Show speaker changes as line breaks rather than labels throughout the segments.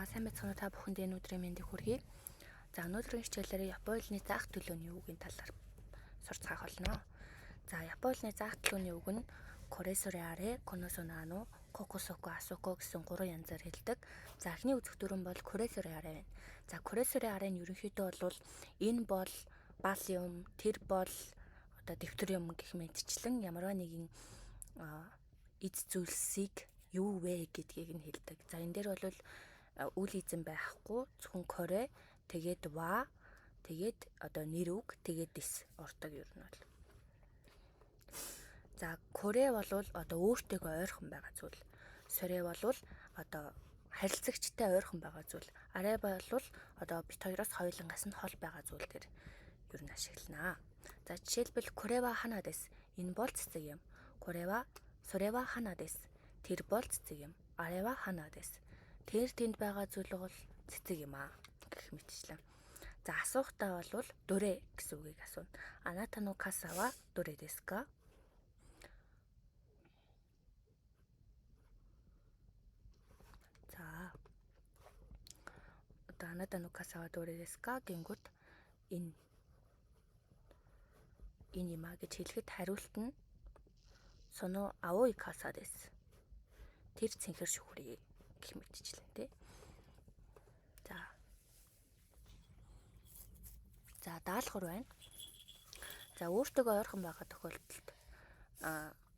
За сайн байцгаана та бүхэнд энэ өдрийн мэндийг хүргэе. За өнөөдрийн хичээлээр Японы улны заах төлөөний үгийн талаар сурцгаах болно. За Японы улны заах төлөөний үг нь Корэсүрэ, Коносонаано, Кокосоко, Асоко гэсэн 3 янзаар хэлдэг. За эхний үзэх дүрэн бол Корэсүрэ байна. За Корэсүрэ-ын ерөнхийдөө бол энэ бол бал юм, тэр бол одоо дэвтэр юм гэх мэтчлэн ямарваа нэгэн эд зүйлсийг юу вэ гэдгийг нь хэлдэг. За энэ дээр бол үл эзэн байхгүй, зөвхөн коре, тэгээд ва, тэгээд одоо нэр үг, тэгээд дис ордог юм бол. За коре бол одоо өөртөөгөө ойрхон байгаа зүйл. Сөрэ бол одоо харилцагчтай ойрхон байгаа зүйл. Арэ бол одоо бит хоёроос хоёулангаас нь хол байгаа зүйл төр ер нь ашигланаа. За жишээлбэл корева хана дэс. Энэ бол цэцэг юм. Корева сөрэва хана дэс. Тэр бол цэцэг юм. Арева хана дэс. Тэр тэнд байгаа зүйл бол цэцэг юм аа гэх мэтчлэн. За асуухтаа бол дүрэ гэсэн үгийг асууна. Аната но каса ва дүрэ desu ka? За одоо аната но каса ва дүрэ desu ka гингүүт энэ юм аа гэж хэлэхэд хариулт нь соно аой каса desu. Тэр цэнхэр шүхрээ гэх мэтчлэн тий. За даалгавар байна. За өөртөөгөө ойрхон байгаа тохиолдолд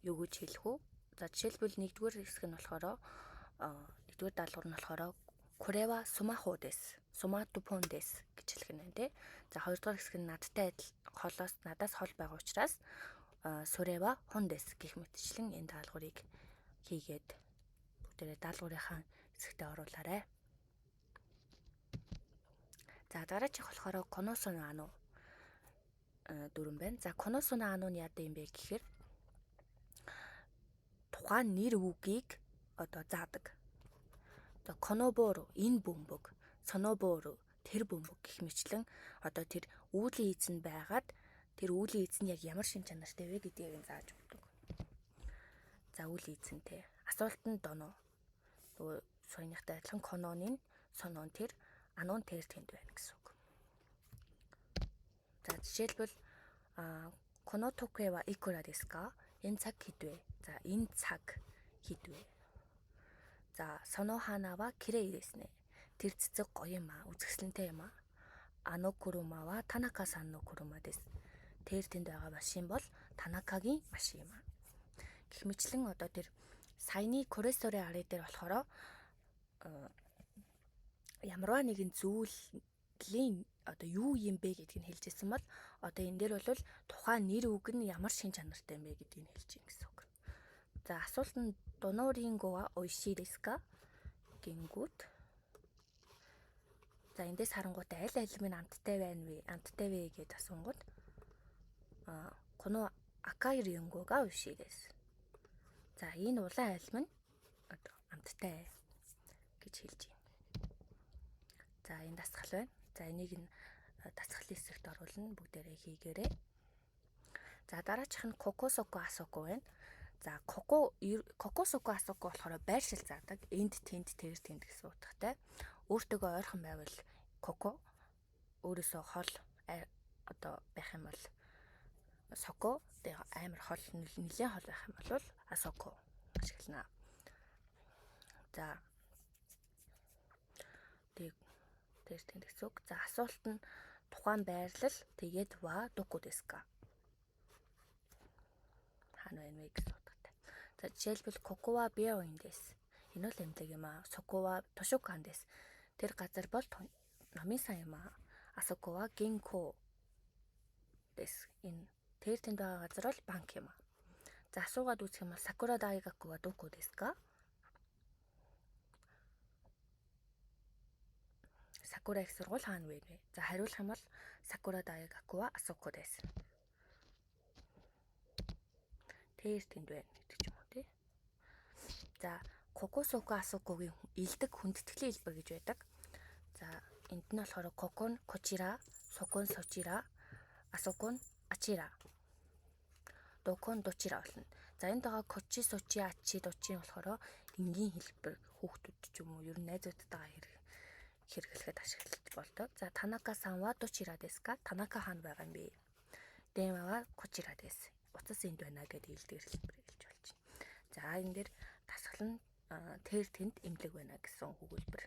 юу гэж хэлэх үү? За жишээлбэл нэгдүгээр хэсэг нь болохоор нэгдүгээр даалгавар нь болохоор корева сумахо дэс, сумато фон дэс гэж хэлэх нь байна тий. За хоёрдугаар хэсэг нь надаас хол байгаа учраас сурева хон дэс гэх мэтчлэн энэ даалгаврыг хийгээд бүгдээрээ даалгаврынхаа хэсэгтээ оруулаарай. За дараачих болохоор коносонаано дүрэн байна. За коносонаано нь яадаг юм бэ гэхээр тухайн нэр үгийг одоо заадаг. Одоо коноборо энэ бөмбөг, соноборо тэр бөмбөг гэх мэтлэн одоо тэр үүлийн эзэн байгаад тэр үүлийн эзэн яг ямар шин чанартай вэ гэдгийг нь зааж өгдөг. За үүлийн эзэнтэй. Асуулт нь доно. Нөгөө саяныхтай адилхан кононы сонон тэр анон тэр тэнд байна гэсэн үг. За жишээлбэл коно токе ва икура desu ka? Энэ цаг хэд вэ? За энэ цаг хэд вэ? За соно хана ва кирей desu ne. Тэр цэцэг гоё юм аа, үзэсгэлэнтэй юм аа. Ано курума ва Танака-сан no курума desu. Тэр тэнд байгаа машин бол Танакагийн машин юм аа. Гэх мэтлэн одоо тэр саяны Корэсүрэ дээр болохоор ямарваа нэгэн зүйлийн одоо юу юм бэ гэдгийг нь хэлж ирсэн бол одоо энэ дээр бол тухайн нэр үг нь ямар шин чанартай юм бэ гэдгийг нь хэлж ийн гэсэн үг. За асуулт нь доноринго ва ойшii desu ka? Гингүүт. За эндээс харангуйтай аль минь амттай байна вэ? Амттай вэ гэдээ асуунгууд коно акай ринго ga ойшii desu. За энэ улаан аль минь одоо амттай гэж хэлж байна. За энэ дасгал байна. За энийг нь дасгалын хэсэгт оруулна. Бүгдээрээ хийгээрэй. За дараачих нь кокосоко асоко байна. За кокосоко асоко болохоор байршил заадаг. Энд тэнд тэр тэнд гэсэн утгатай. Өөртөөгөө ойрхон байвал коко өөрөөсөө хол одоо байх юм бол соко амар хол нэлийн хол байх юм бол асоко ашиглана. За тэр тэнд гэсэн үг. За асуулт нь тухайн байрлал тэгээд ва дуку desu ka? Хаана байна вэ гэсэн утгатай. За жишээлбэл кокова беоин desu. Энэ бол эмнэлэг юм аа. Сокова тошукан desu. Тэр газар бол номын сан юм аа. Асокова гинко desu. Энэ тэр тэнд байгаа газар бол банк юм аа. За асуугаад үзэх юм бол Сакура дайгаку ва дуку desu ka? Сакура их сургууль хаана вэ? За хариулах юм бол Сакура дайгаку ва асоко desu. Тэр тэнд байна гэдэг ч юм уу тий. За кокосоко асокогийн илдэг хүндэтгэлийн хэлбэр гэж байдаг. За энд нь болохоор коко нь кочира, соко нь сочира, асоко нь ачира. Дуко нь дучира болно. За энд байгаа кочи, сочи, ачи, дучи болохоор энгийн хэлбэр хүүхдүүд ч юм уу ер нь найзуудтайгаа хэрэг хэрэглэхэд ашиглаж болдог. За Танака-сан ва дочира desu ka? Танака хаана байгаа юм бэ? Дэнва ва кочира desu. Утас энд байна гэдэг илдэг хэлбэр хэлж болж байна. За энэ дээр дасгал нь тэр тэнд эмнэлэг байна гэсэн өгүүлбэр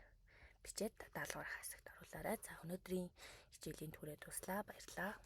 бичээд даалгавар хасагт оруулаарай. За өнөөдрийн хичээлийн түрээ туслаа. Баярлалаа.